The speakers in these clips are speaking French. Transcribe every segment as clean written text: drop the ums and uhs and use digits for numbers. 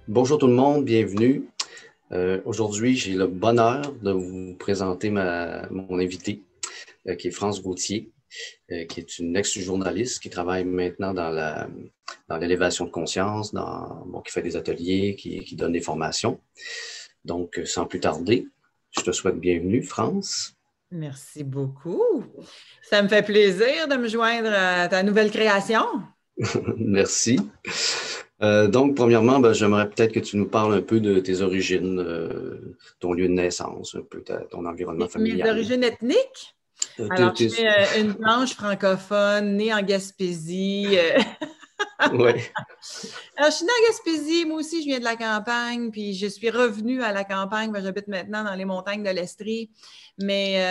Bonjour tout le monde, bienvenue. Aujourd'hui, j'ai le bonheur de vous présenter mon invité, qui est France Gauthier, qui est une ex-journaliste qui travaille maintenant dans l'élévation de conscience, qui fait des ateliers, qui donne des formations. Donc, sans plus tarder, je te souhaite bienvenue, France. Merci beaucoup. Ça me fait plaisir de me joindre à ta nouvelle création. Merci. Donc, premièrement, j'aimerais peut-être que tu nous parles un peu de tes origines, ton lieu de naissance, un peu ton environnement Mes familial. origines ethniques? Euh, tes- Alors, je tes- suis une blanche francophone, née en Gaspésie. Ouais. Alors, je suis née en Gaspésie, moi aussi, je viens de la campagne, puis je suis revenue à la campagne, j'habite maintenant dans les montagnes de l'Estrie. Mais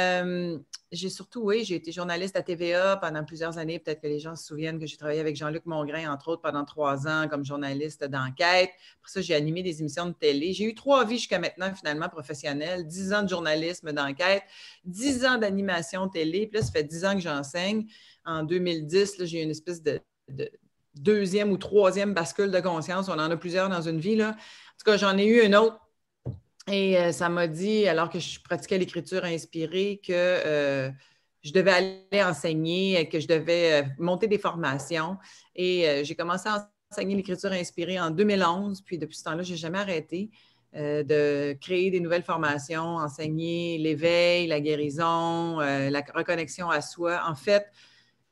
j'ai surtout, oui, j'ai été journaliste à TVA pendant plusieurs années. Peut-être que les gens se souviennent que j'ai travaillé avec Jean-Luc Mongrain, entre autres, pendant 3 ans comme journaliste d'enquête. Pour ça, j'ai animé des émissions de télé. J'ai eu 3 vies jusqu'à maintenant, finalement, professionnelles. 10 ans de journalisme d'enquête, 10 ans d'animation télé. Puis là, ça fait 10 ans que j'enseigne. En 2010, là, j'ai eu une espèce de deuxième ou troisième bascule de conscience. On en a plusieurs dans une vie, là. En tout cas, j'en ai eu une autre. Et ça m'a dit, alors que je pratiquais l'écriture inspirée, que je devais aller enseigner, que je devais monter des formations. Et j'ai commencé à enseigner l'écriture inspirée en 2011. Puis depuis ce temps-là, je n'ai jamais arrêté de créer des nouvelles formations, enseigner l'éveil, la guérison, la reconnexion à soi. En fait,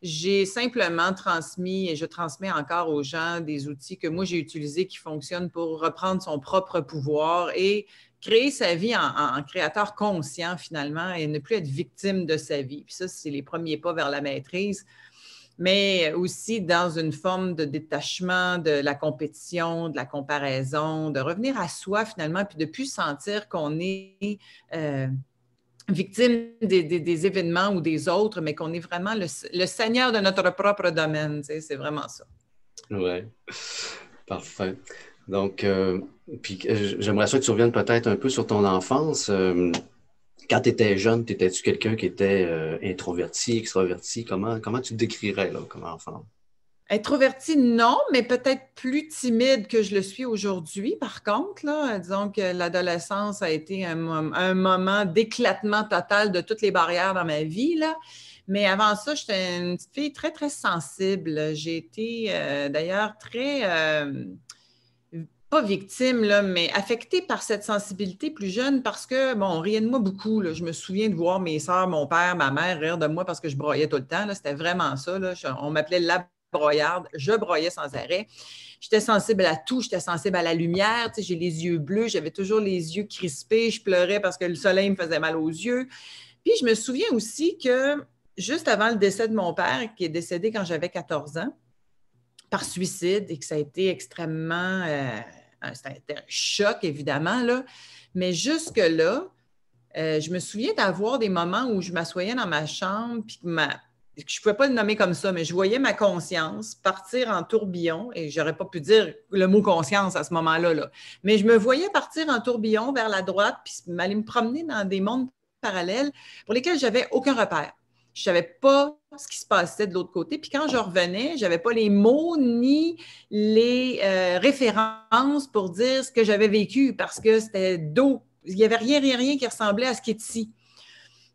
j'ai simplement transmis et je transmets encore aux gens des outils que moi j'ai utilisés qui fonctionnent pour reprendre son propre pouvoir et créer sa vie en créateur conscient finalement et ne plus être victime de sa vie. Puis ça, c'est les premiers pas vers la maîtrise, mais aussi dans une forme de détachement de la compétition, de la comparaison, de revenir à soi finalement, puis de ne plus sentir qu'on est victime des événements ou des autres, mais qu'on est vraiment le seigneur de notre propre domaine. Tu sais, c'est vraiment ça. Ouais, parfait. Donc, j'aimerais ça que tu reviennes peut-être un peu sur ton enfance. Quand tu étais jeune, étais-tu quelqu'un qui était introverti, extraverti? Comment tu te décrirais là, comme enfant? Introvertie, non, mais peut-être plus timide que je le suis aujourd'hui. Par contre, là, disons que l'adolescence a été un moment d'éclatement total de toutes les barrières dans ma vie, là. Mais avant ça, j'étais une petite fille très, très sensible. J'ai été d'ailleurs très, pas victime, là, mais affectée par cette sensibilité plus jeune parce que, bon, on riait de moi beaucoup, là. Je me souviens de voir mes sœurs, mon père, ma mère rire de moi parce que je broyais tout le temps, là. C'était vraiment ça, là. On m'appelait la broyarde. Je broyais sans arrêt. J'étais sensible à tout. J'étais sensible à la lumière. Tu sais, j'ai les yeux bleus. J'avais toujours les yeux crispés. Je pleurais parce que le soleil me faisait mal aux yeux. Puis, je me souviens aussi que juste avant le décès de mon père, qui est décédé quand j'avais 14 ans, par suicide, et que ça a été extrêmement... c'était un choc, évidemment, là. Mais jusque-là, je me souviens d'avoir des moments où je m'assoyais dans ma chambre, puis je ne pouvais pas le nommer comme ça, mais je voyais ma conscience partir en tourbillon, et je n'aurais pas pu dire le mot conscience à ce moment-là, là. Mais je me voyais partir en tourbillon vers la droite, puis m'aller me promener dans des mondes parallèles pour lesquels je n'avais aucun repère. Je ne savais pas ce qui se passait de l'autre côté. Puis quand je revenais, je n'avais pas les mots ni les références pour dire ce que j'avais vécu parce que c'était d'eau. Il n'y avait rien qui ressemblait à ce qui est ici.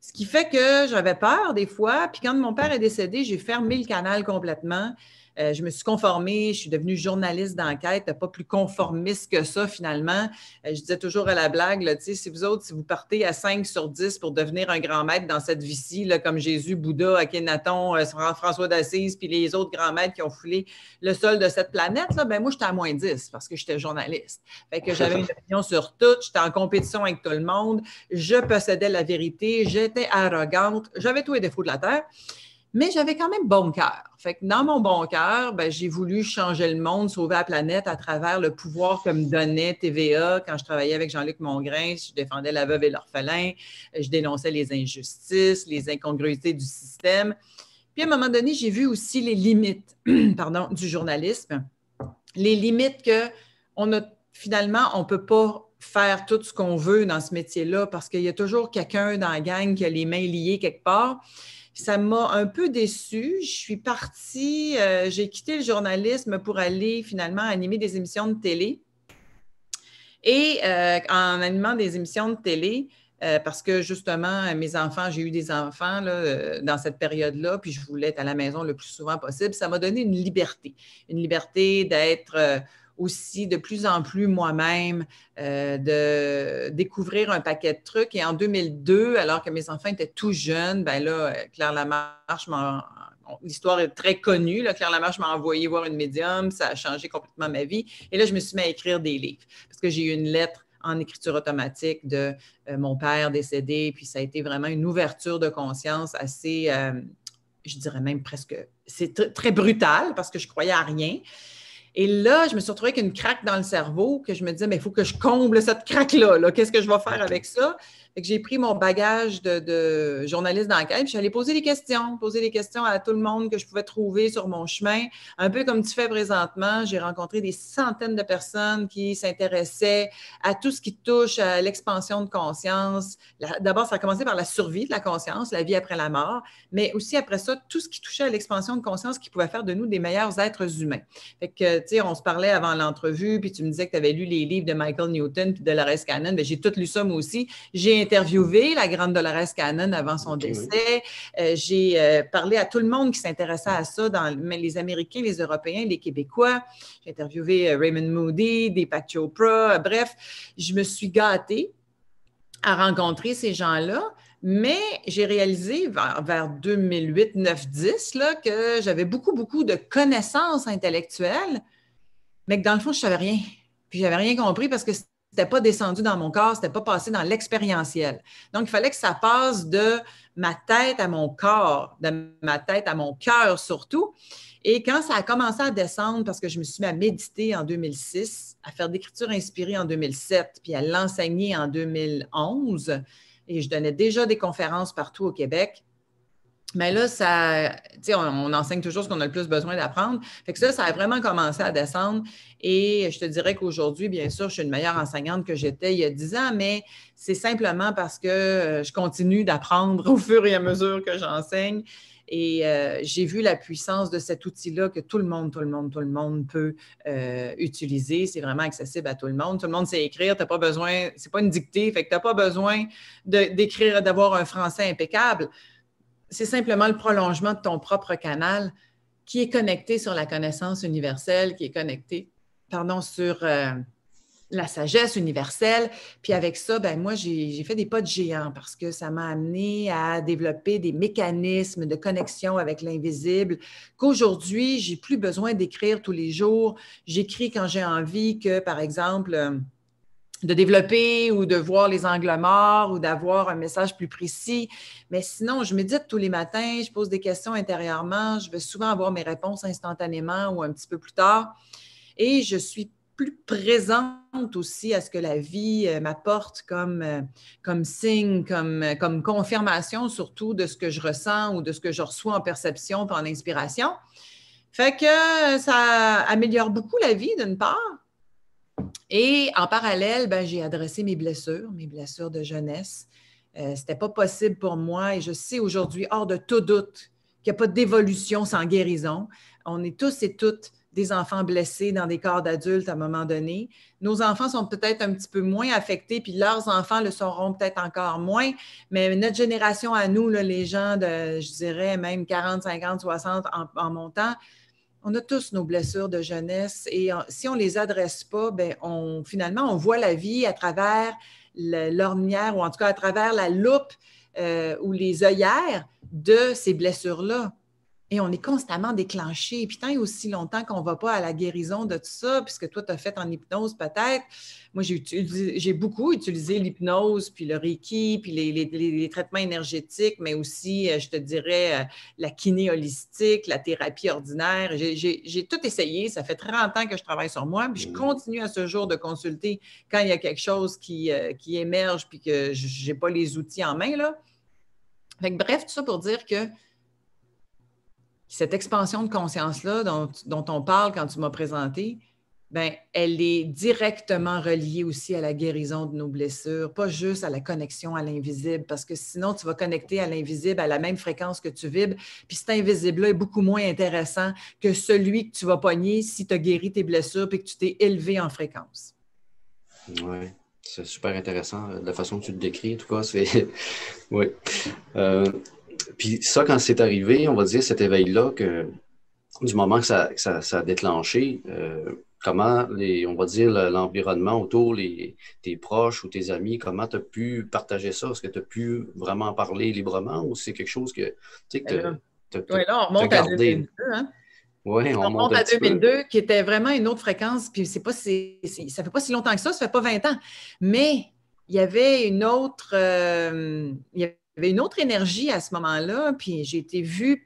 Ce qui fait que j'avais peur des fois. Puis quand mon père est décédé, j'ai fermé le canal complètement. Je me suis conformée, je suis devenue journaliste d'enquête, pas plus conformiste que ça finalement. Je disais toujours à la blague, là, si vous autres, si vous partez à 5 sur 10 pour devenir un grand maître dans cette vie-ci, là, comme Jésus, Bouddha, Akhenaton, François d'Assise, puis les autres grands maîtres qui ont foulé le sol de cette planète, là, ben moi, j'étais à moins 10 parce que j'étais journaliste. Fait que j'avais une opinion sur tout, j'étais en compétition avec tout le monde, je possédais la vérité, j'étais arrogante, j'avais tous les défauts de la terre. Mais j'avais quand même bon cœur. Fait que dans mon bon cœur, ben, j'ai voulu changer le monde, sauver la planète à travers le pouvoir que me donnait TVA. Quand je travaillais avec Jean-Luc Mongrain, je défendais la veuve et l'orphelin, je dénonçais les injustices, les incongruités du système. Puis à un moment donné, j'ai vu aussi les limites pardon, du journalisme. Les limites que finalement, on ne peut pas faire tout ce qu'on veut dans ce métier-là parce qu'il y a toujours quelqu'un dans la gang qui a les mains liées quelque part. Ça m'a un peu déçue. Je suis partie, j'ai quitté le journalisme pour aller finalement animer des émissions de télé. Et en animant des émissions de télé, parce que justement, mes enfants, j'ai eu des enfants là, dans cette période-là, puis je voulais être à la maison le plus souvent possible. Ça m'a donné une liberté d'être aussi de plus en plus moi-même, de découvrir un paquet de trucs. Et en 2002, alors que mes enfants étaient tout jeunes, ben là, Claire Lamarche l'histoire est très connue. Là. Claire Lamarche m'a envoyé voir une médium. Ça a changé complètement ma vie. Et là, je me suis mis à écrire des livres parce que j'ai eu une lettre en écriture automatique de mon père décédé. Puis ça a été vraiment une ouverture de conscience assez, je dirais même presque, c'est très brutal parce que je croyais à rien. Et là, je me suis retrouvée avec une craque dans le cerveau que je me disais, mais il faut que je comble cette craque-là. Là. Qu'est-ce que je vais faire avec ça? Fait que j'ai pris mon bagage de journaliste d'enquête, puis je suis allée poser des questions à tout le monde que je pouvais trouver sur mon chemin. Un peu comme tu fais présentement, j'ai rencontré des centaines de personnes qui s'intéressaient à tout ce qui touche à l'expansion de conscience. D'abord, ça a commencé par la survie de la conscience, la vie après la mort, mais aussi après ça, tout ce qui touchait à l'expansion de conscience qui pouvait faire de nous des meilleurs êtres humains. Fait que, tu sais, on se parlait avant l'entrevue, puis tu me disais que tu avais lu les livres de Michael Newton puis de Dolores Cannon. Bien, j'ai tout lu ça, moi aussi. J'ai interviewé la grande Dolores Cannon avant son décès. J'ai parlé à tout le monde qui s'intéressait à ça, les Américains, les Européens, les Québécois. J'ai interviewé Raymond Moody, Deepak Chopra. Bref, je me suis gâtée à rencontrer ces gens-là. Mais j'ai réalisé vers 2008, 9, 10 là, que j'avais beaucoup de connaissances intellectuelles, mais que dans le fond, je ne savais rien. Puis je n'avais rien compris parce que ce n'était pas descendu dans mon corps, ce n'était pas passé dans l'expérientiel. Donc, il fallait que ça passe de ma tête à mon corps, de ma tête à mon cœur surtout. Et quand ça a commencé à descendre, parce que je me suis mis à méditer en 2006, à faire d'écriture inspirée en 2007, puis à l'enseigner en 2011, et je donnais déjà des conférences partout au Québec. Mais là, on enseigne toujours ce qu'on a le plus besoin d'apprendre. Fait que ça a vraiment commencé à descendre. Et je te dirais qu'aujourd'hui, bien sûr, je suis une meilleure enseignante que j'étais il y a 10 ans, mais c'est simplement parce que je continue d'apprendre au fur et à mesure que j'enseigne. Et j'ai vu la puissance de cet outil-là que tout le monde peut utiliser. C'est vraiment accessible à tout le monde. Tout le monde sait écrire. T'as pas besoin, c'est pas une dictée, fait que tu n'as pas besoin d'écrire, d'avoir un français impeccable. C'est simplement le prolongement de ton propre canal qui est connecté sur la connaissance universelle, qui est connecté, sur la sagesse universelle. Puis avec ça, ben moi, j'ai fait des pas de géant parce que ça m'a amené à développer des mécanismes de connexion avec l'invisible qu'aujourd'hui, j'ai plus besoin d'écrire tous les jours. J'écris quand j'ai envie que, par exemple, de développer ou de voir les angles morts ou d'avoir un message plus précis. Mais sinon, je médite tous les matins, je pose des questions intérieurement, je vais souvent avoir mes réponses instantanément ou un petit peu plus tard. Et je suis plus présente aussi à ce que la vie m'apporte comme signe, comme confirmation surtout de ce que je ressens ou de ce que je reçois en perception et en inspiration. Fait que ça améliore beaucoup la vie d'une part. Et en parallèle, j'ai adressé mes blessures de jeunesse. C'était pas possible pour moi et je sais aujourd'hui, hors de tout doute, qu'il n'y a pas d'évolution sans guérison. On est tous et toutes des enfants blessés dans des corps d'adultes à un moment donné. Nos enfants sont peut-être un petit peu moins affectés, puis leurs enfants le seront peut-être encore moins, mais notre génération à nous, là, les gens de, je dirais, même 40, 50, 60 en montant, on a tous nos blessures de jeunesse et si on ne les adresse pas, finalement, on voit la vie à travers l'ornière ou en tout cas à travers la loupe ou les œillères de ces blessures-là. Et on est constamment déclenché. Et puis, tant et aussi longtemps qu'on ne va pas à la guérison de tout ça, puisque toi, tu as fait en hypnose peut-être. Moi, j'ai beaucoup utilisé l'hypnose, puis le Reiki, puis les traitements énergétiques, mais aussi, je te dirais, la kiné holistique, la thérapie ordinaire. J'ai tout essayé. Ça fait 30 ans que je travaille sur moi, puis je continue à ce jour de consulter quand il y a quelque chose qui émerge, puis que je n'ai pas les outils en main, là. Fait que, bref, tout ça pour dire que cette expansion de conscience-là dont on parle quand tu m'as présenté, elle est directement reliée aussi à la guérison de nos blessures, pas juste à la connexion à l'invisible, parce que sinon, tu vas connecter à l'invisible à la même fréquence que tu vibres, puis cet invisible-là est beaucoup moins intéressant que celui que tu vas pogner si tu as guéri tes blessures et que tu t'es élevé en fréquence. Oui, c'est super intéressant. La façon que tu le décris, en tout cas, c'est. Oui. Euh, Puis ça, quand c'est arrivé, on va dire cet éveil-là, du moment que ça a déclenché, comment on va dire, l'environnement autour, tes proches ou tes amis, comment tu as pu partager ça? Est-ce que tu as pu vraiment en parler librement ou c'est quelque chose que tu sais Ben là, que ouais, là, on t'as remonte à gardé? 2002, hein? Oui, on On monte remonte un à petit peu. 2002, qui était vraiment une autre fréquence, puis ça fait pas si longtemps que ça fait pas 20 ans, mais il y avait une autre énergie à ce moment-là, puis j'ai été vue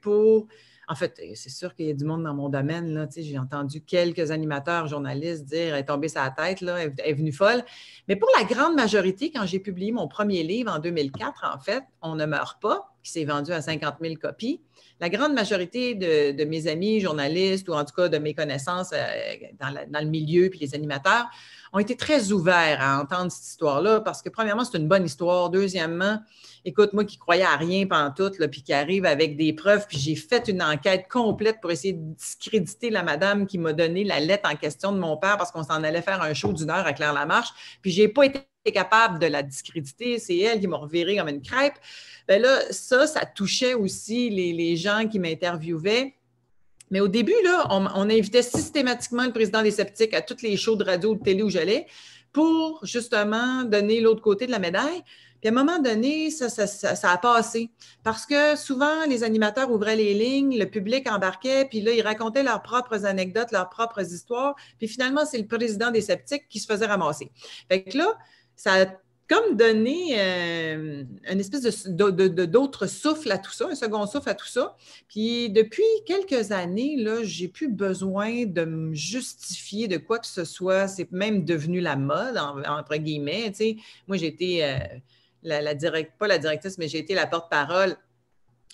en fait, c'est sûr qu'il y a du monde dans mon domaine, là, tu sais, j'ai entendu quelques animateurs, journalistes dire « Elle est tombée sur la tête, là, elle est venue folle », mais pour la grande majorité, quand j'ai publié mon premier livre en 2004, en fait, On ne meurt pas, qui s'est vendu à 50 000 copies, la grande majorité de mes amis journalistes ou en tout cas de mes connaissances dans le milieu puis les animateurs ont été très ouverts à entendre cette histoire-là parce que, premièrement, c'est une bonne histoire. Deuxièmement, écoute, moi qui croyais à rien pantoute, là, puis qui arrive avec des preuves, puis j'ai fait une enquête complète pour essayer de discréditer la madame qui m'a donné la lettre en question de mon père parce qu'on s'en allait faire un show d'1 heure à Claire-Lamarche, puis j'ai pas été capable de la discréditer. C'est elle qui m'a reviré comme une crêpe. Bien là, ça touchait aussi les gens qui m'interviewaient. Mais au début, là, on invitait systématiquement le président des sceptiques à toutes les shows de radio ou de télé où j'allais pour justement donner l'autre côté de la médaille. Puis à un moment donné, ça a passé. Parce que souvent, les animateurs ouvraient les lignes, le public embarquait, puis là, ils racontaient leurs propres anecdotes, leurs propres histoires. Puis finalement, c'est le président des sceptiques qui se faisait ramasser. Fait que là, ça a comme donné une espèce d'autre souffle à tout ça, un second souffle à tout ça. Puis depuis quelques années, là, j'ai plus besoin de me justifier de quoi que ce soit. C'est même devenu la mode, entre guillemets. Tu sais. Moi, j'ai été pas la directrice, mais j'ai été la porte-parole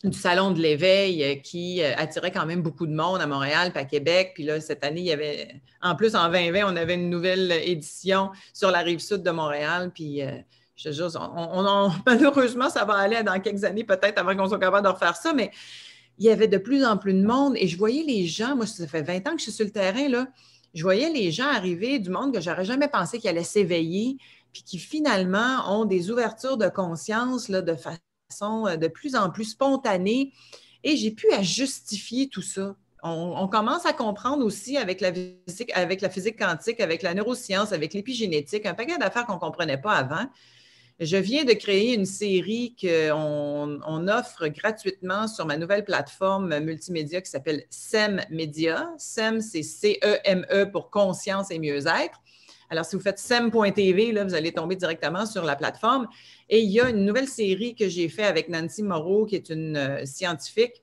du Salon de l'éveil qui attirait quand même beaucoup de monde à Montréal et à Québec. Puis là, cette année, il y avait, en plus, en 2020, on avait une nouvelle édition sur la rive sud de Montréal. Puis je te jure, malheureusement, ça va aller dans quelques années peut-être avant qu'on soit capable de refaire ça, mais il y avait de plus en plus de monde et je voyais les gens, moi, ça fait 20 ans que je suis sur le terrain, là, je voyais les gens arriver du monde que j'aurais jamais pensé qu'ils allaient s'éveiller puis qui finalement ont des ouvertures de conscience là, de façon de plus en plus spontanée et j'ai pu à justifier tout ça. On commence à comprendre aussi avec la physique quantique, avec la neuroscience, avec l'épigénétique, un paquet d'affaires qu'on ne comprenait pas avant. Je viens de créer une série qu'on offre gratuitement sur ma nouvelle plateforme multimédia qui s'appelle SEM Média. SEM, c'est C-E-M-E pour conscience et mieux-être. Alors, si vous faites sem.tv, là, vous allez tomber directement sur la plateforme. Et il y a une nouvelle série que j'ai faite avec Nancy Moreau, qui est une scientifique,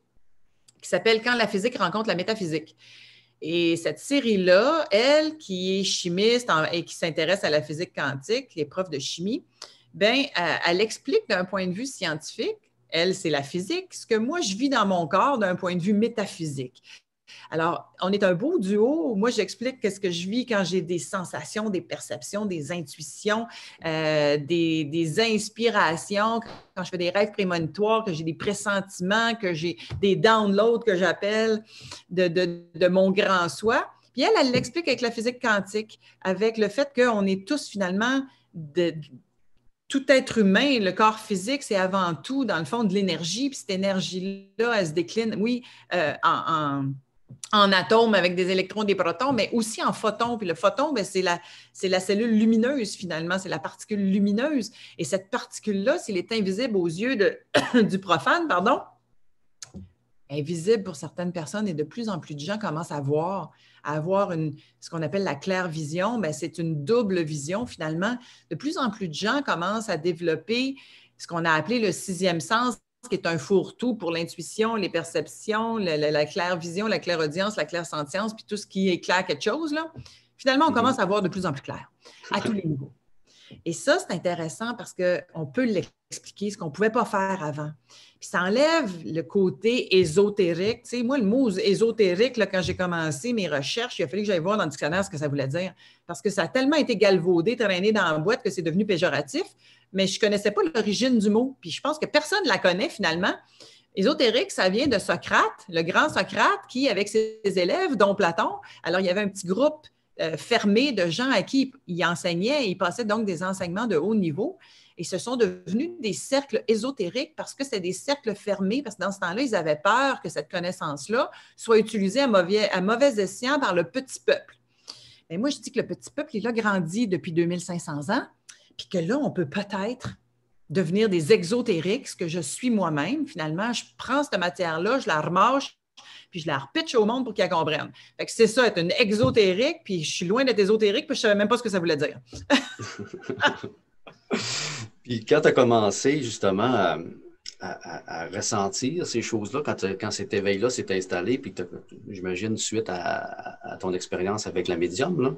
qui s'appelle « Quand la physique rencontre la métaphysique ». Et cette série-là, elle, qui est chimiste et qui s'intéresse à la physique quantique, qui est prof de chimie, bien, elle explique d'un point de vue scientifique, elle, c'est la physique, ce que moi, je vis dans mon corps d'un point de vue métaphysique. Alors, on est un beau duo. Moi, j'explique qu'est-ce que je vis quand j'ai des sensations, des perceptions, des intuitions, des inspirations, quand je fais des rêves prémonitoires, que j'ai des pressentiments, que j'ai des downloads que j'appelle de mon grand soi. Puis elle l'explique avec la physique quantique, avec le fait qu'on est tous finalement tout être humain, le corps physique, c'est avant tout, dans le fond, de l'énergie. Puis cette énergie-là, elle se décline, oui, en atomes avec des électrons, des protons, mais aussi en photons. Puis le photon, bien, c'est la cellule lumineuse, finalement, c'est la particule lumineuse. Et cette particule-là, s'il est invisible aux yeux du profane, pardon, invisible pour certaines personnes et de plus en plus de gens commencent à avoir ce qu'on appelle la claire vision. Bien, c'est une double vision, finalement. De plus en plus de gens commencent à développer ce qu'on a appelé le sixième sens, qui est un fourre-tout pour l'intuition, les perceptions, la claire-vision, la claire-audience, la clair-sentience, puis tout ce qui éclaire quelque chose, là. Finalement, on commence à voir de plus en plus clair, à tous les niveaux. Et ça, c'est intéressant parce qu'on peut l'expliquer, ce qu'on ne pouvait pas faire avant. Puis ça enlève le côté ésotérique. Tu sais, moi, le mot ésotérique, là, quand j'ai commencé mes recherches, il a fallu que j'aille voir dans le dictionnaire ce que ça voulait dire. Parce que ça a tellement été galvaudé, traîné dans la boîte que c'est devenu péjoratif, mais je ne connaissais pas l'origine du mot. Puis je pense que personne ne la connaît finalement. Ésotérique, ça vient de Socrate, le grand Socrate, qui, avec ses élèves, dont Platon, alors il y avait un petit groupe fermé de gens à qui il enseignait. Il passait donc des enseignements de haut niveau. Et ce sont devenus des cercles ésotériques parce que c'était des cercles fermés, parce que dans ce temps-là, ils avaient peur que cette connaissance-là soit utilisée à mauvais escient par le petit peuple. Mais moi, je dis que le petit peuple, il a grandi depuis 2500 ans, puis que là, on peut peut-être devenir des exotériques, ce que je suis moi-même. Finalement, je prends cette matière-là, je la remâche, puis je la repitche au monde pour qu'ils la comprennent. Fait que c'est ça, être une exotérique, puis je suis loin d'être ésotérique, puis je ne savais même pas ce que ça voulait dire. Puis quand tu as commencé justement à ressentir ces choses-là, quand cet éveil-là s'est installé, puis j'imagine suite à ton expérience avec la médium,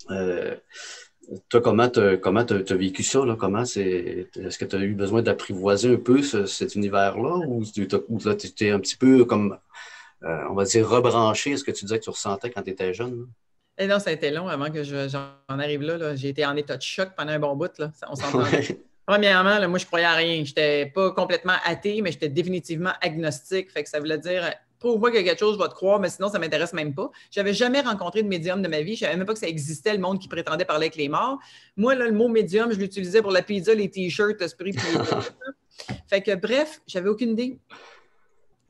là, toi, comment tu as vécu ça? Là? Est-ce que tu as eu besoin d'apprivoiser un peu cet univers-là ou là, tu étais un petit peu comme, on va dire, rebranché à ce que tu disais que tu ressentais quand tu étais jeune? Là? Et non, ça a été long avant que j'en arrive là. J'ai été en état de choc pendant un bon bout. Là. On s'entend. Ouais. Premièrement, là, moi, je croyais à rien. Je n'étais pas complètement athée, mais j'étais définitivement agnostique. Fait que ça voulait dire, prouve-moi que quelque chose, je vais te croire, mais sinon, ça ne m'intéresse même pas. Je n'avais jamais rencontré de médium de ma vie. Je ne savais même pas que ça existait, le monde qui prétendait parler avec les morts. Moi, là, le mot médium, je l'utilisais pour la pizza, les t-shirts, esprit. Fait que bref, j'avais aucune idée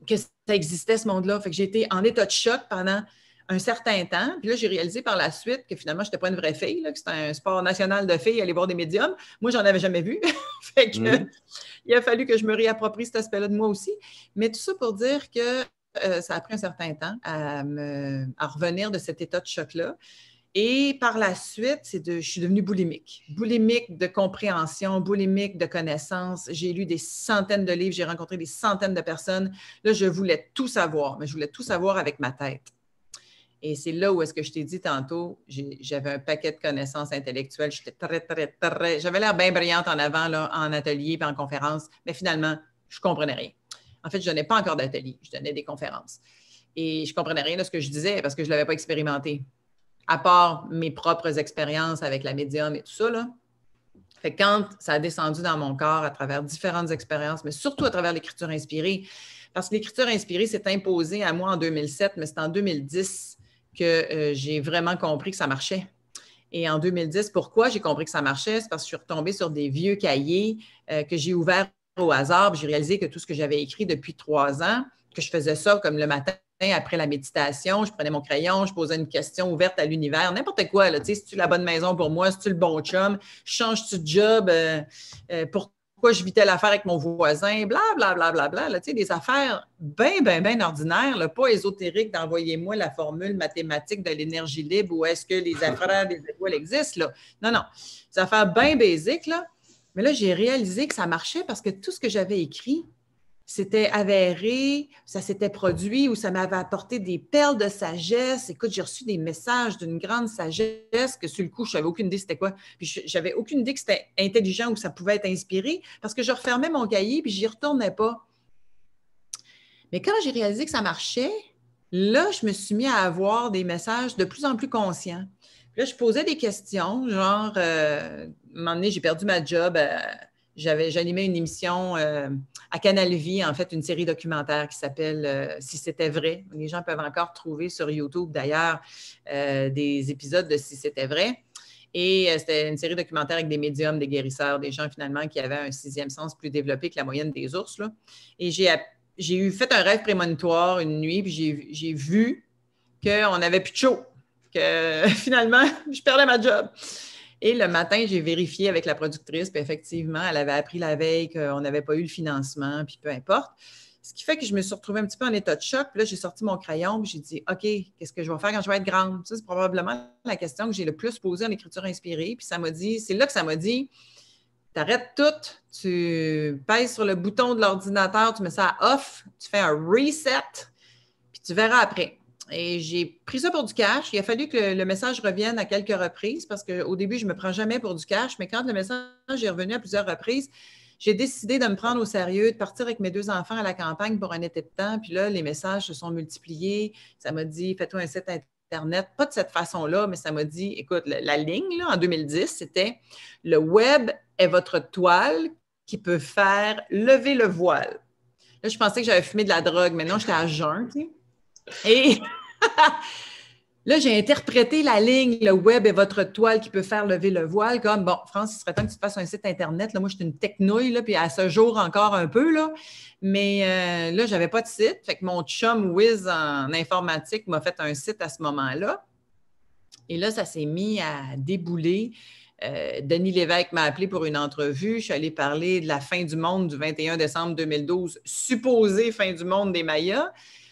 que ça existait, ce monde-là. Fait que j'ai été en état de choc pendant un certain temps. Puis là, j'ai réalisé par la suite que finalement, je n'étais pas une vraie fille, là, que c'était un sport national de filles, aller voir des médiums. Moi, j'en avais jamais vu. Fait que, il a fallu que je me réapproprie cet aspect-là de moi aussi. Mais tout ça pour dire que ça a pris un certain temps à revenir de cet état de choc-là. Et par la suite, je suis devenue boulimique. Boulimique de compréhension, boulimique de connaissances. J'ai lu des centaines de livres, j'ai rencontré des centaines de personnes. Là, je voulais tout savoir, mais je voulais tout savoir avec ma tête. Et c'est là où est-ce que je t'ai dit tantôt, j'avais un paquet de connaissances intellectuelles. J'étais très... J'avais l'air bien brillante en avant, là, en atelier et en conférence, mais finalement, je ne comprenais rien. En fait, je ne donnais pas encore d'atelier, je donnais des conférences. Et je ne comprenais rien de ce que je disais parce que je ne l'avais pas expérimenté, à part mes propres expériences avec la médium et tout ça, là. Fait que quand ça a descendu dans mon corps à travers différentes expériences, mais surtout à travers l'écriture inspirée, parce que l'écriture inspirée s'est imposée à moi en 2007, mais c'est en 2010 que j'ai vraiment compris que ça marchait. Et en 2010, pourquoi j'ai compris que ça marchait? C'est parce que je suis retombée sur des vieux cahiers que j'ai ouverts au hasard. J'ai réalisé que tout ce que j'avais écrit depuis 3 ans, que je faisais ça comme le matin après la méditation, je prenais mon crayon, je posais une question ouverte à l'univers, n'importe quoi. Là, si tu la bonne maison pour moi, si tu le bon chum, changes-tu de job, pourquoi je vis telle affaire avec mon voisin, blablabla, bla, bla, bla, des affaires bien ordinaires, là, pas ésotériques d'envoyez-moi la formule mathématique de l'énergie libre ou est-ce que les affaires des étoiles existent. Là. Non. Des affaires bien basiques, là. Mais là, j'ai réalisé que ça marchait parce que tout ce que j'avais écrit, c'était avéré, ça s'était produit ou ça m'avait apporté des perles de sagesse. Écoute, j'ai reçu des messages d'une grande sagesse que sur le coup, je n'avais aucune idée c'était quoi. Puis j'avais aucune idée que c'était intelligent ou que ça pouvait être inspiré parce que je refermais mon cahier puis j'y retournais pas. Mais quand j'ai réalisé que ça marchait, là, je me suis mis à avoir des messages de plus en plus conscients. Puis là, je posais des questions, genre, un moment donné, j'ai perdu ma job. J'animais une émission à Canal Vie, en fait, une série documentaire qui s'appelle « Si c'était vrai ». Les gens peuvent encore trouver sur YouTube, d'ailleurs, des épisodes de « Si c'était vrai ». Et c'était une série documentaire avec des médiums, des guérisseurs, des gens, finalement, qui avaient un 6e sens plus développé que la moyenne des ours, là. Et j'ai fait un rêve prémonitoire une nuit, puis j'ai vu qu'on n'avait plus de show, que finalement, je perdais ma job. Et le matin, j'ai vérifié avec la productrice, puis effectivement, elle avait appris la veille qu'on n'avait pas eu le financement, puis peu importe. Ce qui fait que je me suis retrouvée un petit peu en état de choc. Puis là, j'ai sorti mon crayon, puis j'ai dit, OK, qu'est-ce que je vais faire quand je vais être grande? Ça, c'est probablement la question que j'ai le plus posée en écriture inspirée. Puis c'est là que ça m'a dit, t'arrêtes tout, tu pèses sur le bouton de l'ordinateur, tu mets ça à off, tu fais un reset, puis tu verras après. Et j'ai pris ça pour du cash. Il a fallu que le message revienne à quelques reprises parce qu'au début, je ne me prends jamais pour du cash, mais quand le message est revenu à plusieurs reprises, j'ai décidé de me prendre au sérieux, de partir avec mes 2 enfants à la campagne pour un été de temps. Puis là, les messages se sont multipliés. Ça m'a dit, fais-toi un site Internet. Pas de cette façon-là, mais ça m'a dit, écoute, la ligne, là, en 2010, c'était « Le web est votre toile qui peut faire lever le voile ». Là, je pensais que j'avais fumé de la drogue, mais non, j'étais à jeun, tu sais. Et Là, j'ai interprété la ligne, le web est votre toile qui peut faire lever le voile, comme, bon, France, il serait temps que tu te fasses un site Internet. Là, moi, je suis une technouille, là, puis à ce jour encore un peu, là. Mais là, je n'avais pas de site. Fait que mon chum Wiz en informatique m'a fait un site à ce moment-là. Et là, ça s'est mis à débouler. Denis Lévesque m'a appelé pour une entrevue. Je suis allée parler de la fin du monde du 21 décembre 2012, supposée fin du monde des Mayas,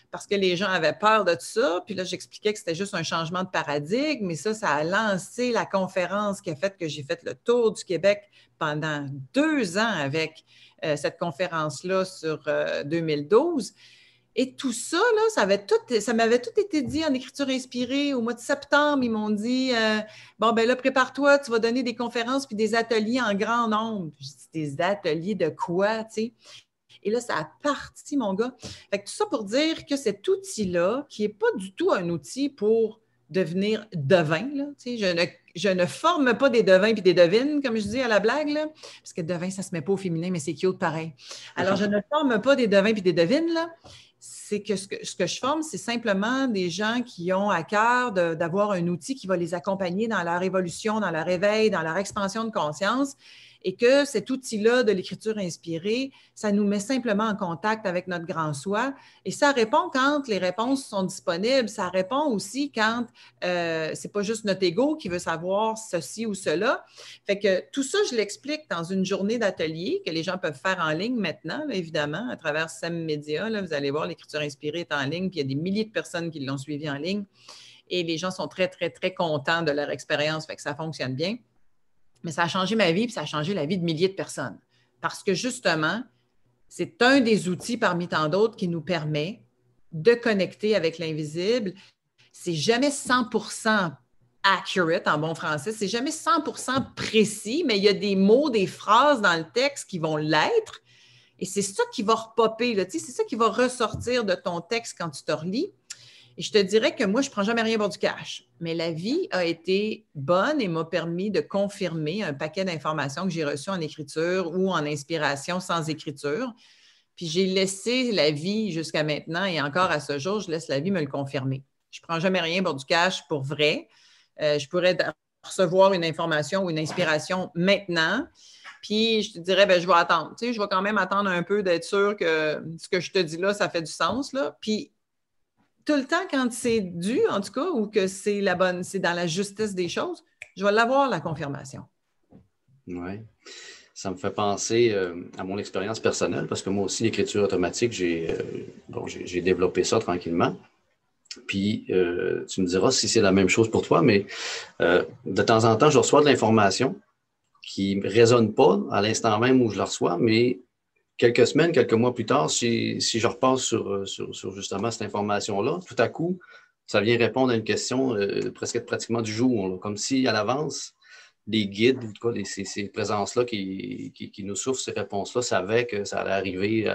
parce que les gens avaient peur de tout ça. Puis là, j'expliquais que c'était juste un changement de paradigme. Mais ça a lancé la conférence qui a fait que j'ai fait le tour du Québec pendant 2 ans avec cette conférence-là sur 2012. Et tout ça, là, ça m'avait tout été dit en écriture inspirée. Au mois de septembre, ils m'ont dit bon, ben là, prépare-toi, tu vas donner des conférences puis des ateliers en grand nombre. Je dis des ateliers de quoi, tu sais? Et là, ça a parti, mon gars. Fait que tout ça pour dire que cet outil-là, qui n'est pas du tout un outil pour devenir devin, là, tu sais, je ne forme pas des devins puis des devines, comme je dis à la blague, là, parce que devin, ça ne se met pas au féminin, mais c'est cute pareil. Alors, je ne forme pas des devins puis des devines, là. C'est que ce que je forme, c'est simplement des gens qui ont à cœur d'avoir un outil qui va les accompagner dans leur évolution, dans leur éveil, dans leur expansion de conscience, et que cet outil-là de l'écriture inspirée, ça nous met simplement en contact avec notre grand soi. Et ça répond quand les réponses sont disponibles. Ça répond aussi quand c'est pas juste notre ego qui veut savoir ceci ou cela. Fait que tout ça, je l'explique dans une journée d'atelier que les gens peuvent faire en ligne maintenant, là, évidemment, à travers SEM Media. Là, vous allez voir, l'écriture inspirée est en ligne, puis il y a des milliers de personnes qui l'ont suivi en ligne. Et les gens sont très, très, très contents de leur expérience, fait que ça fonctionne bien. Mais ça a changé ma vie, puis ça a changé la vie de milliers de personnes. Parce que justement, c'est un des outils parmi tant d'autres qui nous permet de connecter avec l'invisible. C'est jamais 100% accurate en bon français, c'est jamais 100% précis, mais il y a des mots, des phrases dans le texte qui vont l'être. Et c'est ça qui va repopper, là, tu sais, c'est ça qui va ressortir de ton texte quand tu te relis. Et je te dirais que moi, je ne prends jamais rien pour du cash. Mais la vie a été bonne et m'a permis de confirmer un paquet d'informations que j'ai reçues en écriture ou en inspiration sans écriture. Puis j'ai laissé la vie jusqu'à maintenant et encore à ce jour, je laisse la vie me le confirmer. Je ne prends jamais rien pour du cash pour vrai. Je pourrais recevoir une information ou une inspiration maintenant. Puis je te dirais, bien, je vais attendre. Tu sais, je vais quand même attendre un peu d'être sûr que ce que je te dis là, ça fait du sens, là. Puis tout le temps, quand c'est dû, en tout cas, ou que c'est dans la justesse des choses, je vais l'avoir, la confirmation. Oui. Ça me fait penser à mon expérience personnelle, parce que moi aussi, l'écriture automatique, j'ai développé ça tranquillement. Puis, tu me diras si c'est la même chose pour toi, mais de temps en temps, je reçois de l'information qui ne résonne pas à l'instant même où je la reçois, mais quelques semaines, quelques mois plus tard, si je repasse sur justement cette information-là, tout à coup, ça vient répondre à une question pratiquement du jour, là, comme si à l'avance, les guides, en tout cas, ces présences-là qui nous souffrent ces réponses-là, savaient que ça allait arriver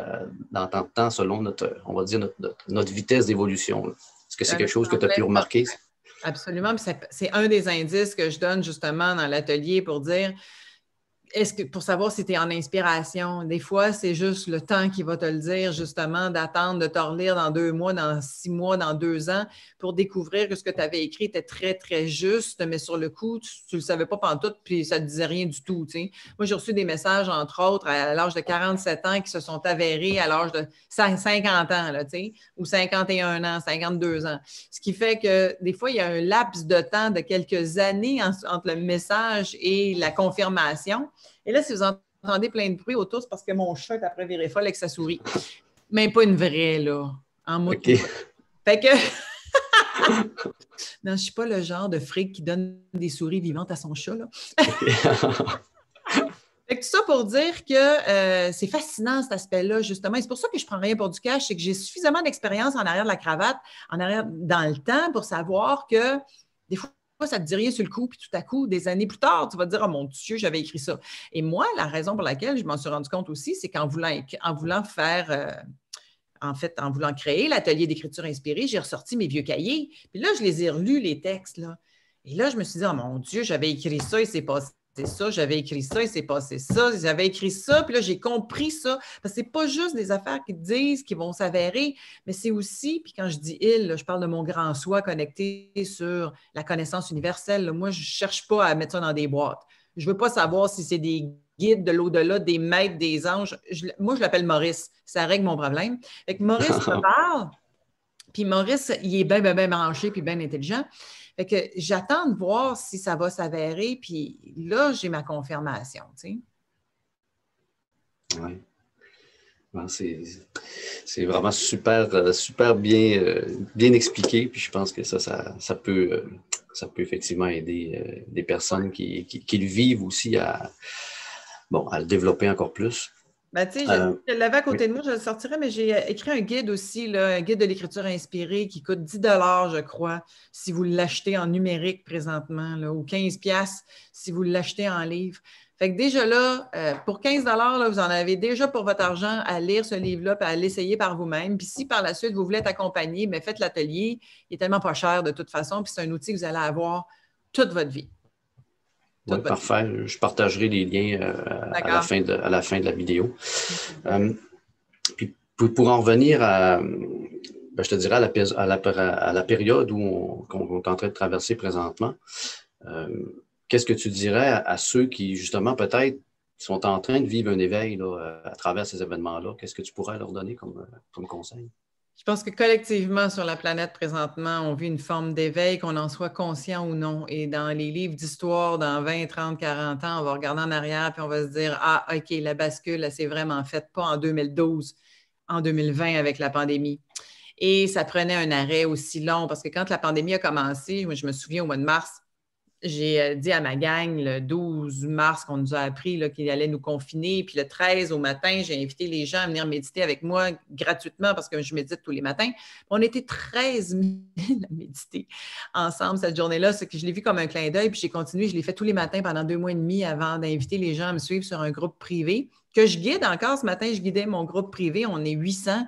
dans tant de temps selon notre vitesse d'évolution. Est-ce que c'est quelque chose que tu as pu remarquer? Absolument. Puis c'est un des indices que je donne justement dans l'atelier pour dire pour savoir si tu es en inspiration. Des fois, c'est juste le temps qui va te le dire, justement, d'attendre de te relire dans 2 mois, dans 6 mois, dans 2 ans, pour découvrir que ce que tu avais écrit était très, très juste, mais sur le coup, tu ne le savais pas pantoute, puis ça ne te disait rien du tout. T'sais. Moi, j'ai reçu des messages, entre autres, à l'âge de 47 ans qui se sont avérés à l'âge de 50 ans, là, ou 51 ans, 52 ans. Ce qui fait que des fois, il y a un laps de temps de quelques années entre le message et la confirmation. Et là, si vous entendez plein de bruit autour, c'est parce que mon chat est après viré folle avec sa souris. Mais pas une vraie, là. En mode. Okay. Fait que. Non, je ne suis pas le genre de fric qui donne des souris vivantes à son chat, là. Fait que tout ça pour dire que c'est fascinant cet aspect-là, justement. Et c'est pour ça que je ne prends rien pour du cash, c'est que j'ai suffisamment d'expérience en arrière de la cravate, en arrière dans le temps, pour savoir que des fois, ça ne te dit rien sur le coup, puis tout à coup, des années plus tard, tu vas te dire « Oh mon Dieu, j'avais écrit ça ». Et moi, la raison pour laquelle je m'en suis rendu compte aussi, c'est qu'en voulant créer l'atelier d'écriture inspirée, j'ai ressorti mes vieux cahiers. Puis là, je les ai relus, les textes, là. Et là, je me suis dit « Oh mon Dieu, j'avais écrit ça, il s'est passé ça, j'avais écrit ça, il s'est passé ça, j'avais écrit ça, puis là, j'ai compris ça. Parce que c'est pas juste des affaires qu'ils te disent qui vont s'avérer, mais c'est aussi, puis quand je dis il, là, je parle de mon grand soi connecté sur la connaissance universelle. Là. Moi, je cherche pas à mettre ça dans des boîtes. Je veux pas savoir si c'est des guides de l'au-delà, des maîtres, des anges. Moi, je l'appelle Maurice. Ça règle mon problème. Fait que Maurice me parle, puis Maurice, il est bien, bien, bien branché, puis bien intelligent. Fait que j'attends de voir si ça va s'avérer, puis là, j'ai ma confirmation, tu sais. Oui. C'est vraiment super, super bien expliqué, puis je pense que ça peut effectivement aider des personnes qui le vivent aussi à le développer encore plus. Ben, tu sais, je l'avais à côté de moi, je le sortirais, mais j'ai écrit un guide aussi, là, un guide de l'écriture inspirée qui coûte 10 je crois, si vous l'achetez en numérique présentement, là, ou 15 si vous l'achetez en livre. Fait que déjà là, pour 15 là, vous en avez déjà pour votre argent à lire ce livre-là et à l'essayer par vous-même. Puis si par la suite, vous voulez être accompagné, mais faites l'atelier. Il est tellement pas cher de toute façon, puis c'est un outil que vous allez avoir toute votre vie. Oui, parfait. Je partagerai les liens à la fin de la vidéo. Puis pour en revenir je te dirais à la période qu'on est en train de traverser présentement, qu'est-ce que tu dirais à ceux qui, justement, peut-être sont en train de vivre un éveil là, à travers ces événements-là? Qu'est-ce que tu pourrais leur donner comme conseil? Je pense que collectivement, sur la planète présentement, on vit une forme d'éveil, qu'on en soit conscient ou non. Et dans les livres d'histoire, dans 20, 30, 40 ans, on va regarder en arrière puis on va se dire « Ah, OK, la bascule, elle s'est vraiment faite, pas en 2012, en 2020 avec la pandémie. » Et ça prenait un arrêt aussi long parce que quand la pandémie a commencé, moi, je me souviens au mois de mars, j'ai dit à ma gang le 12 mars qu'on nous a appris qu'il allait nous confiner. Puis le 13 au matin, j'ai invité les gens à venir méditer avec moi gratuitement parce que je médite tous les matins. On était 13 000 à méditer ensemble cette journée-là. C'est que je l'ai vu comme un clin d'œil. Puis j'ai continué, je l'ai fait tous les matins pendant 2 mois et demi avant d'inviter les gens à me suivre sur un groupe privé que je guide encore. Ce matin, je guidais mon groupe privé. On est 800.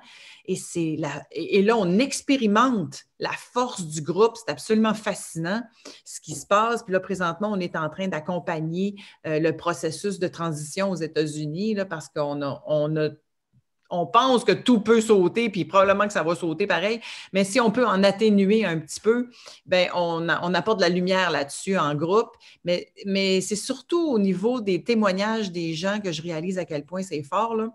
Et là, on expérimente la force du groupe. C'est absolument fascinant ce qui se passe. Puis là, présentement, on est en train d'accompagner le processus de transition aux États-Unis là, parce qu'on pense que tout peut sauter, puis probablement que ça va sauter pareil. Mais si on peut en atténuer un petit peu, bien, on apporte de la lumière là-dessus en groupe. Mais c'est surtout au niveau des témoignages des gens que je réalise à quel point c'est fort, là.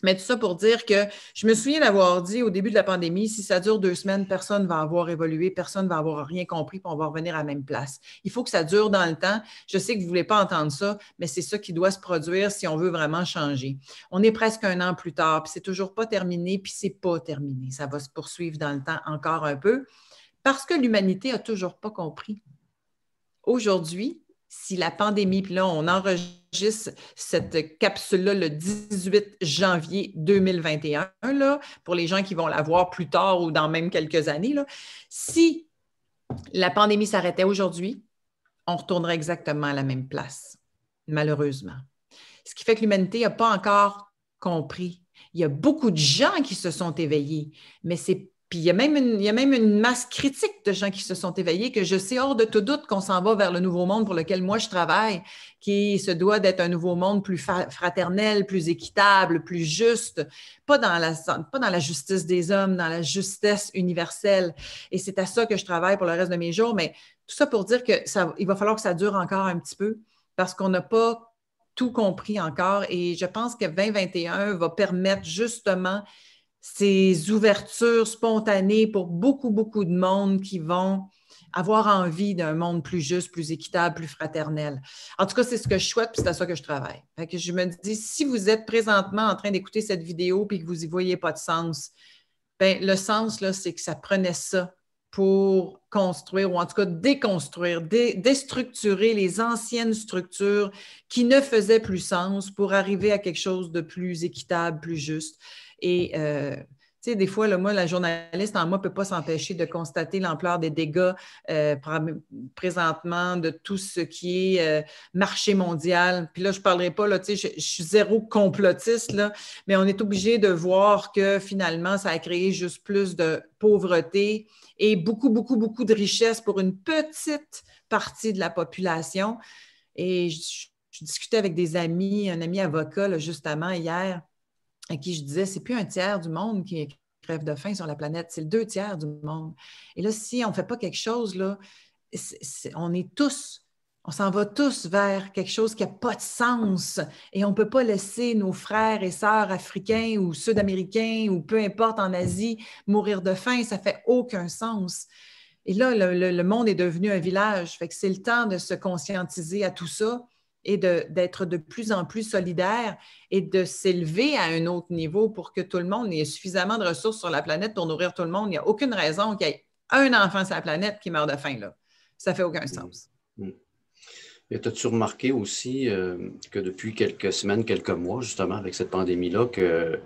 Mais tout ça pour dire que je me souviens d'avoir dit au début de la pandémie, si ça dure 2 semaines, personne ne va avoir évolué, personne ne va avoir rien compris, puis on va revenir à la même place. Il faut que ça dure dans le temps. Je sais que vous ne voulez pas entendre ça, mais c'est ça qui doit se produire si on veut vraiment changer. On est presque 1 an plus tard, puis c'est toujours pas terminé, puis c'est pas terminé. Ça va se poursuivre dans le temps encore un peu, parce que l'humanité n'a toujours pas compris. Aujourd'hui, si la pandémie, puis là, on enregistre cette capsule-là le 18 janvier 2021, là, pour les gens qui vont la voir plus tard ou dans même quelques années, là, si la pandémie s'arrêtait aujourd'hui, on retournerait exactement à la même place, malheureusement. Ce qui fait que l'humanité n'a pas encore compris. Il y a beaucoup de gens qui se sont éveillés, mais c'est puis il y a même une masse critique de gens qui se sont éveillés que je sais hors de tout doute qu'on s'en va vers le nouveau monde pour lequel moi je travaille, qui se doit d'être un nouveau monde plus fraternel, plus équitable, plus juste, pas dans la justice des hommes, dans la justesse universelle. Et c'est à ça que je travaille pour le reste de mes jours. Mais tout ça pour dire qu'il va falloir que ça dure encore un petit peu parce qu'on n'a pas tout compris encore. Et je pense que 2021 va permettre justement ces ouvertures spontanées pour beaucoup, beaucoup de monde qui vont avoir envie d'un monde plus juste, plus équitable, plus fraternel. En tout cas, c'est ce que je souhaite, puis c'est à ça que je travaille. Fait que je me dis, si vous êtes présentement en train d'écouter cette vidéo et que vous n'y voyez pas de sens, bien, le sens, là, c'est que ça prenait ça pour construire, ou en tout cas déconstruire, déstructurer les anciennes structures qui ne faisaient plus sens pour arriver à quelque chose de plus équitable, plus juste. Et, tu sais, des fois, là, moi, la journaliste en moi ne peut pas s'empêcher de constater l'ampleur des dégâts présentement de tout ce qui est marché mondial. Puis là, je ne parlerai pas, là, tu sais, je suis zéro complotiste, là, mais on est obligé de voir que finalement, ça a créé juste plus de pauvreté et beaucoup, beaucoup, beaucoup de richesse pour une petite partie de la population. Et je discutais avec des amis, un ami avocat, là, justement, hier, à qui je disais, c'est plus un tiers du monde qui crève de faim sur la planète, c'est le 2 tiers du monde. Et là, si on ne fait pas quelque chose, là, on s'en va tous vers quelque chose qui n'a pas de sens et on ne peut pas laisser nos frères et sœurs africains ou sud-américains ou peu importe en Asie mourir de faim, ça ne fait aucun sens. Et là, le monde est devenu un village, fait que c'est le temps de se conscientiser à tout ça et d'être de plus en plus solidaire et de s'élever à un autre niveau pour que tout le monde ait suffisamment de ressources sur la planète pour nourrir tout le monde. Il n'y a aucune raison qu'il y ait un enfant sur la planète qui meurt de faim, là. Ça ne fait aucun sens. Et as-tu remarqué aussi que depuis quelques semaines, quelques mois, justement, avec cette pandémie-là, qu'il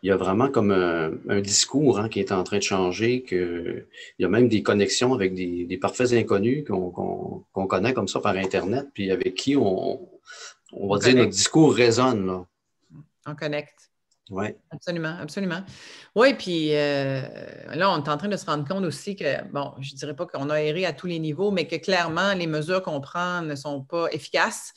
y a vraiment comme un discours qui est en train de changer, qu'il y a même des connexions avec des parfaits inconnus qu'on connaît comme ça par Internet, puis avec qui on va dire notre discours résonne, là. On connecte. Oui. Absolument, absolument. Oui, puis là, on est en train de se rendre compte aussi que, bon, je ne dirais pas qu'on a erré à tous les niveaux, mais que clairement, les mesures qu'on prend ne sont pas efficaces,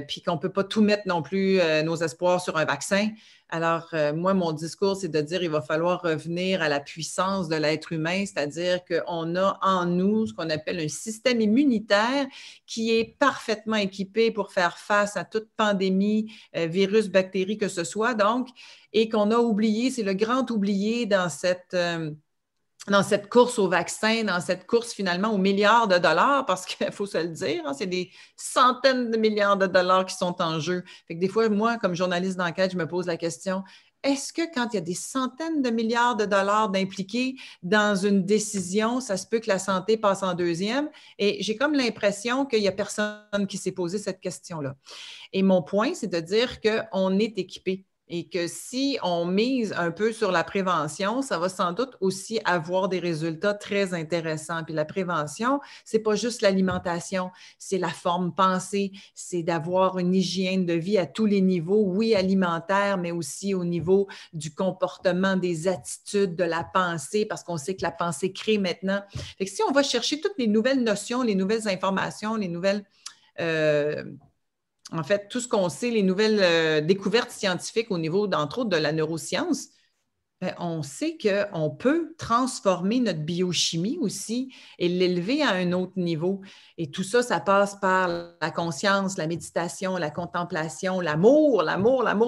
puis qu'on ne peut pas tout mettre non plus nos espoirs sur un vaccin. Alors, moi, mon discours, c'est de dire qu'il va falloir revenir à la puissance de l'être humain, c'est-à-dire qu'on a en nous ce qu'on appelle un système immunitaire qui est parfaitement équipé pour faire face à toute pandémie, virus, bactérie que ce soit, donc, et qu'on a oublié, c'est le grand oublié dans cette course au vaccin, dans cette course finalement aux milliards de dollars, parce qu'il faut se le dire, c'est des centaines de milliards de dollars qui sont en jeu. Fait que des fois, moi, comme journaliste d'enquête, je me pose la question, est-ce que quand il y a des centaines de milliards de dollars d'impliqués dans une décision, ça se peut que la santé passe en deuxième? Et j'ai comme l'impression qu'il n'y a personne qui s'est posé cette question-là. Et mon point, c'est de dire qu'on est équipé. Et que si on mise un peu sur la prévention, ça va sans doute aussi avoir des résultats très intéressants. Puis la prévention, c'est pas juste l'alimentation, c'est la forme pensée, c'est d'avoir une hygiène de vie à tous les niveaux, oui, alimentaire, mais aussi au niveau du comportement, des attitudes, de la pensée, parce qu'on sait que la pensée crée maintenant. Fait que si on va chercher toutes les nouvelles notions, les nouvelles informations, les nouvelles... en fait, tout ce qu'on sait, les nouvelles découvertes scientifiques au niveau, entre autres, de la neuroscience, on sait qu'on peut transformer notre biochimie aussi et l'élever à un autre niveau. Et tout ça, ça passe par la conscience, la méditation, la contemplation, l'amour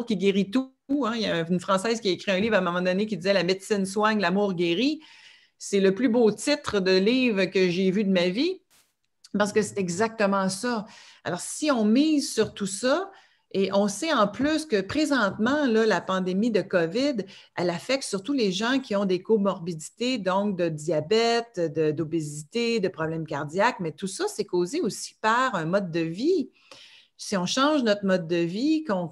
qui guérit tout. Il y a une Française qui a écrit un livre à un moment donné qui disait « La médecine soigne, l'amour guérit ». C'est le plus beau titre de livre que j'ai vu de ma vie. Parce que c'est exactement ça. Alors, si on mise sur tout ça, et on sait en plus que présentement, là, la pandémie de COVID, elle affecte surtout les gens qui ont des comorbidités, donc de diabète, d'obésité, de problèmes cardiaques, mais tout ça, c'est causé aussi par un mode de vie. Si on change notre mode de vie, qu'on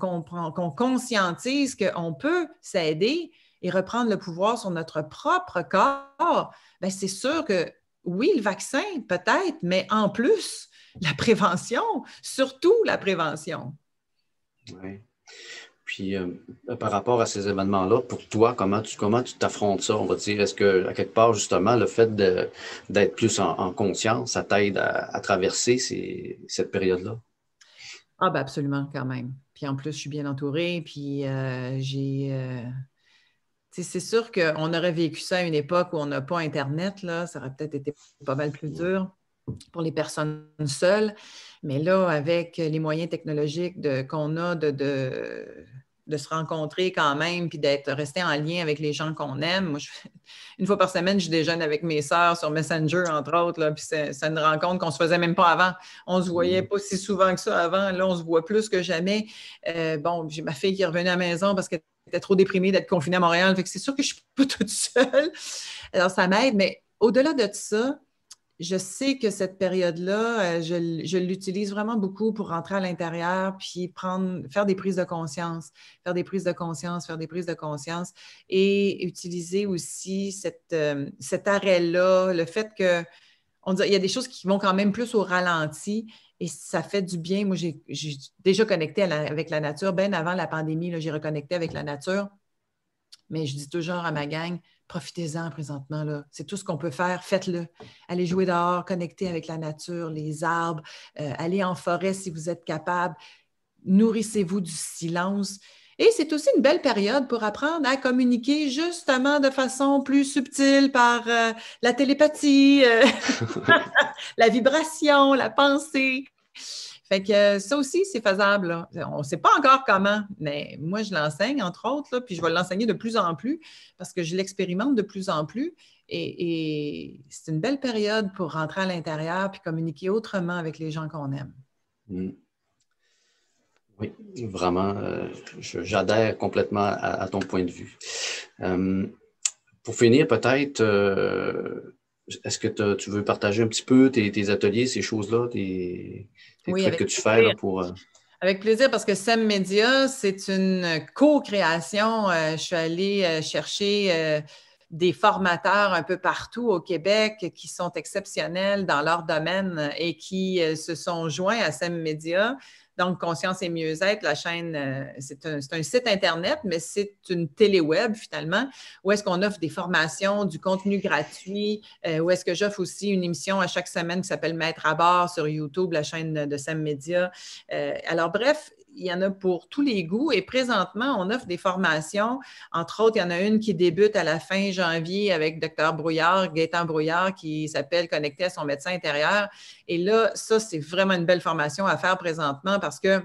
conscientise qu'on peut s'aider et reprendre le pouvoir sur notre propre corps, bien, c'est sûr que oui, le vaccin, peut-être, mais en plus, la prévention, surtout la prévention. Oui. Puis, par rapport à ces événements-là, pour toi, comment tu t'affrontes ça? On va dire, est-ce que, à quelque part, justement, le fait d'être plus en conscience, ça t'aide à traverser cette période-là? Ah, ben absolument, quand même. Puis en plus, je suis bien entourée, puis c'est sûr qu'on aurait vécu ça à une époque où on n'a pas Internet, là, ça aurait peut-être été pas mal plus dur pour les personnes seules. Mais là, avec les moyens technologiques qu'on a de se rencontrer quand même, puis resté en lien avec les gens qu'on aime. Moi, une fois par semaine, je déjeune avec mes sœurs sur Messenger, entre autres, là, puis c'est une rencontre qu'on ne se faisait même pas avant. On ne se voyait pas si souvent que ça avant. Là, on se voit plus que jamais. Bon, j'ai ma fille qui est revenue à la maison parce qu'elle était trop déprimée d'être confinée à Montréal. Fait que c'est sûr que je ne suis pas toute seule. Alors, ça m'aide. Mais au-delà de ça, je sais que cette période-là, je l'utilise vraiment beaucoup pour rentrer à l'intérieur puis faire des prises de conscience, et utiliser aussi cet arrêt-là, le fait que il y a des choses qui vont quand même plus au ralenti et ça fait du bien. Moi, j'ai déjà connecté avec la nature. Bien avant la pandémie, là, j'ai reconnecté avec la nature. Mais je dis toujours à ma gang, profitez-en présentement, là. C'est tout ce qu'on peut faire, faites-le. Allez jouer dehors, connectez avec la nature, les arbres, allez en forêt si vous êtes capable, nourrissez-vous du silence. Et c'est aussi une belle période pour apprendre à communiquer justement de façon plus subtile par la télépathie, la vibration, la pensée. Fait que ça aussi, c'est faisable, là. On ne sait pas encore comment, mais moi, je l'enseigne, entre autres, là, puis je vais l'enseigner de plus en plus parce que je l'expérimente de plus en plus. Et c'est une belle période pour rentrer à l'intérieur puis communiquer autrement avec les gens qu'on aime. Mm. Oui, vraiment, j'adhère complètement à ton point de vue. Pour finir, peut-être, est-ce que tu veux partager un petit peu tes ateliers, ces choses-là, tes trucs que tu fais là, pour… Avec plaisir, parce que SEM Média, c'est une co-création. Je suis allée chercher des formateurs un peu partout au Québec qui sont exceptionnels dans leur domaine et qui se sont joints à SEM Média. Donc, Conscience et mieux-être, la chaîne, c'est un site Internet, mais c'est une téléweb finalement, où est-ce qu'on offre des formations, du contenu gratuit, où est-ce que j'offre aussi une émission à chaque semaine qui s'appelle Maître à bord sur YouTube, la chaîne de SEM Média. Alors, bref, il y en a pour tous les goûts et présentement, on offre des formations. Entre autres, il y en a une qui débute à la fin janvier avec Dr. Brouillard, Gaétan Brouillard, qui s'appelle Connecter à son médecin intérieur. Et là, ça, c'est vraiment une belle formation à faire présentement parce que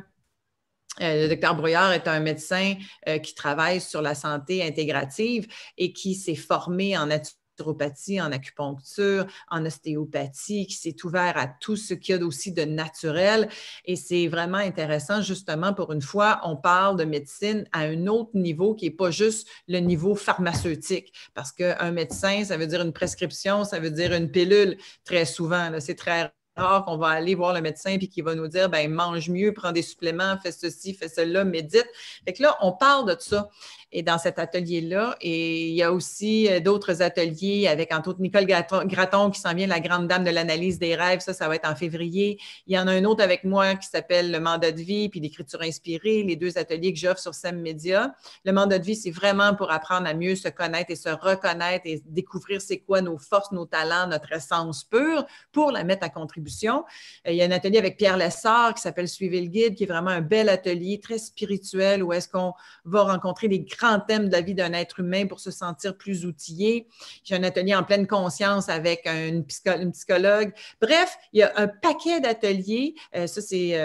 le Dr. Brouillard est un médecin qui travaille sur la santé intégrative et qui s'est formé en naturopathie, en acupuncture, en ostéopathie, qui s'est ouvert à tout ce qu'il y a aussi de naturel. Et c'est vraiment intéressant, justement, pour une fois, on parle de médecine à un autre niveau qui n'est pas juste le niveau pharmaceutique. Parce qu'un médecin, ça veut dire une prescription, ça veut dire une pilule, très souvent. C'est très rare qu'on va aller voir le médecin et qu'il va nous dire, ben mange mieux, prends des suppléments, fais ceci, fais cela, médite. Fait que là, on parle de ça. Et dans cet atelier-là, et il y a aussi d'autres ateliers avec, entre autres, Nicole Gratton qui s'en vient, la grande dame de l'analyse des rêves. Ça va être en février. Il y en a un autre avec moi qui s'appelle le mandat de vie puis l'écriture inspirée, les deux ateliers que j'offre sur SEM Média. Le mandat de vie, c'est vraiment pour apprendre à mieux se connaître et se reconnaître et découvrir c'est quoi nos forces, nos talents, notre essence pure pour la mettre à contribution. Il y a un atelier avec Pierre Lessard qui s'appelle Suivez le guide, qui est vraiment un bel atelier très spirituel où est-ce qu'on va rencontrer des grands thèmes de la vie d'un être humain pour se sentir plus outillé. J'ai un atelier en pleine conscience avec une psychologue. Bref, il y a un paquet d'ateliers. Ça, c'est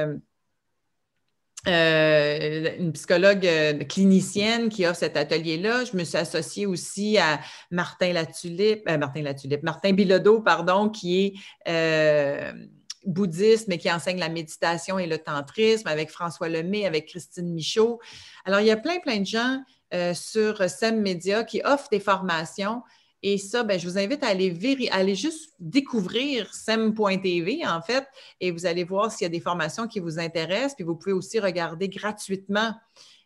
une psychologue clinicienne qui offre cet atelier-là. Je me suis associée aussi à Martin Bilodeau, pardon, qui est bouddhiste, mais qui enseigne la méditation et le tantrisme, avec François Lemay, avec Christine Michaud. Alors, il y a plein de gens sur SEM Média qui offrent des formations. Et ça, ben, je vous invite à aller juste découvrir sem.tv, en fait, et vous allez voir s'il y a des formations qui vous intéressent. Puis vous pouvez aussi regarder gratuitement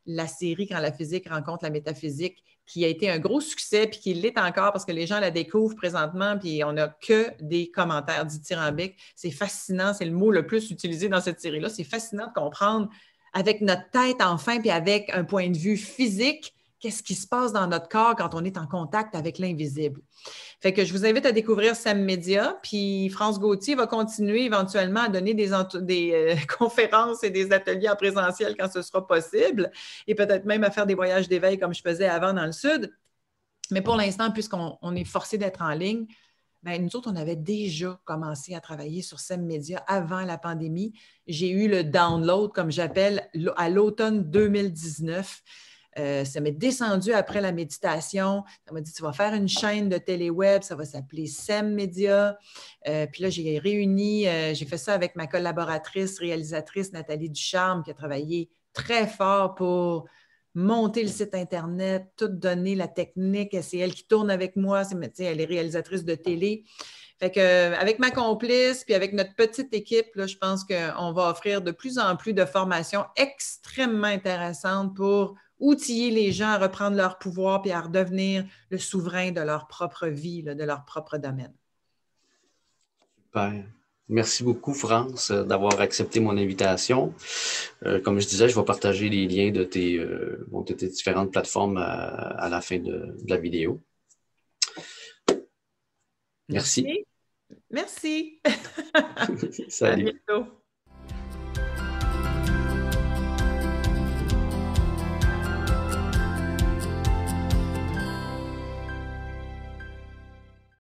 la série Quand la physique rencontre la métaphysique, qui a été un gros succès, puis qui l'est encore parce que les gens la découvrent présentement, puis on n'a que des commentaires dithyrambiques. C'est fascinant, c'est le mot le plus utilisé dans cette série-là. C'est fascinant de comprendre avec notre tête, enfin, puis avec un point de vue physique, qu'est-ce qui se passe dans notre corps quand on est en contact avec l'invisible. Fait que je vous invite à découvrir SEM Média, puis France Gauthier va continuer éventuellement à donner des conférences et des ateliers en présentiel quand ce sera possible, et peut-être même à faire des voyages d'éveil comme je faisais avant dans le Sud. Mais pour l'instant, puisqu'on est forcé d'être en ligne, bien, nous autres, on avait déjà commencé à travailler sur SEM Média avant la pandémie. J'ai eu le download, comme j'appelle, à l'automne 2019. Ça m'est descendu après la méditation. Ça m'a dit, tu vas faire une chaîne de téléweb, ça va s'appeler SEM Média. Puis là, j'ai fait ça avec ma collaboratrice, réalisatrice Nathalie Ducharme, qui a travaillé très fort pour monter le site Internet, tout donner la technique. C'est elle qui tourne avec moi. Elle est réalisatrice de télé. Fait qu'avec ma complice, puis avec notre petite équipe, là, je pense qu'on va offrir de plus en plus de formations extrêmement intéressantes pour outiller les gens à reprendre leur pouvoir puis à redevenir le souverain de leur propre vie, là, de leur propre domaine. Super. Merci beaucoup, France, d'avoir accepté mon invitation. Comme je disais, je vais partager les liens de tes différentes plateformes à la fin de la vidéo. Merci. Merci. Salut. À bientôt.